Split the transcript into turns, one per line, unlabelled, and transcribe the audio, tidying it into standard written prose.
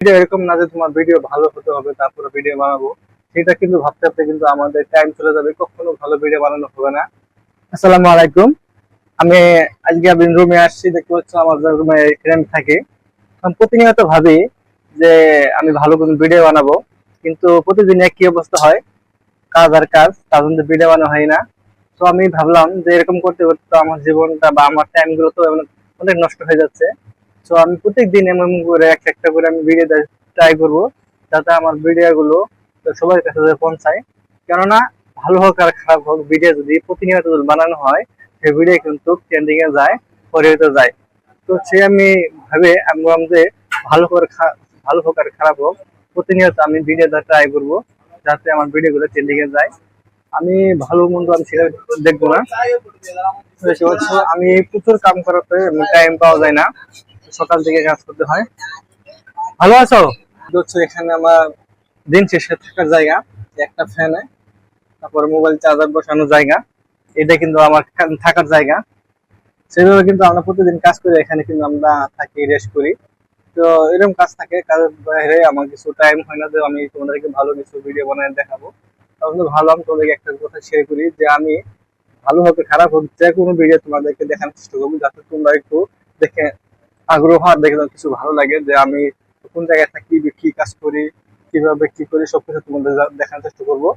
Video এরকম না যে তোমার ভিডিও ভালো হতে হবে তারপরে ভিডিও বানাবো, সেটা কিন্তু ভাবতে ভাবতে কিন্তু আমাদের টাইম চলে যাবে, কখনো ভালো ভিডিও বানানো হবে না। আসসালামু আলাইকুম। আমি আজকে রুমে আসছি, দেখতে পাচ্ছ আমার রুমে ফ্রেন্ড থাকে। আমি প্রতিনিয়ত ভাবি যে আমি ভালো কোনো ভিডিও বানাবো, কিন্তু প্রতিদিন একই অবস্থা হয়, কাজ আর কাজ, তার জন্য ভিডিও বানানো হয় না। তো আমি ভাবলাম যে এরকম করতে করতে তো আমার জীবনটা বা আমার টাইম গুলো তো অনেক নষ্ট হয়ে যাচ্ছে। তো আমি প্রত্যেকদিন এমন করে একটা একটা করে আমি ভিডিও ট্রাই করব, যাতে আমার ভিডিও গুলো সবার কাছে পৌঁছায়। কেননা ভালো হোক আর খারাপ হোক, ভিডিও যদি প্রতিনিয়ত যদি বানানো হয়, সেই ভিডিও কিন্তু ট্রেন্ডিং এ যায়, পরিচিত যায়। তো সে আমি আমি ভাবলাম যে ভালো করে ভালো হোক আর খারাপ হোক, প্রতিনিয়ত আমি ভিডিওটা ট্রাই করব, যাতে আমার ভিডিও গুলো ট্রেন্ডিং এ যায়। আমি ভালো মন্দ আমি সেটা দেখবো না। বেশি হচ্ছে আমি প্রচুর কাম করাতে টাইম পাওয়া যায় না, সকাল থেকে কাজ করতে হয়। ভালো আছো? হচ্ছে এখানে আমার দিন শেষে থাকার জায়গা, একটা ফ্যানে, তারপরে মোবাইল চার্জার বসানোর জায়গা, এটা কিন্তু আমার থাকার জায়গা। সেভাবে কিন্তু আমরা প্রতিদিন কাজ করি, এখানে কিন্তু আমরা থাকি, রেস্ট করি। তো এরকম কাজ থাকে, কাজের বাইরে আমার কিছু টাইম হয় না যে আমি তোমাদেরকে ভালো কিছু ভিডিও বানায় দেখাবো। তখন তো ভালো, আমি তোমাদেরকে একটা কথা শেয়ার করি যে আমি ভালো হোক খারাপ হোক যে কোনো ভিডিও তোমাদেরকে দেখানোর চেষ্টা করবো, যাতে তোমরা একটু দেখে আগ্রহ আর দেখে কিছু ভালো লাগে যে আমি কোন জায়গায় থাকি, কি কাজ করি, কিভাবে কি করি, সবকিছু তোমাদের দেখানোর চেষ্টা করবো।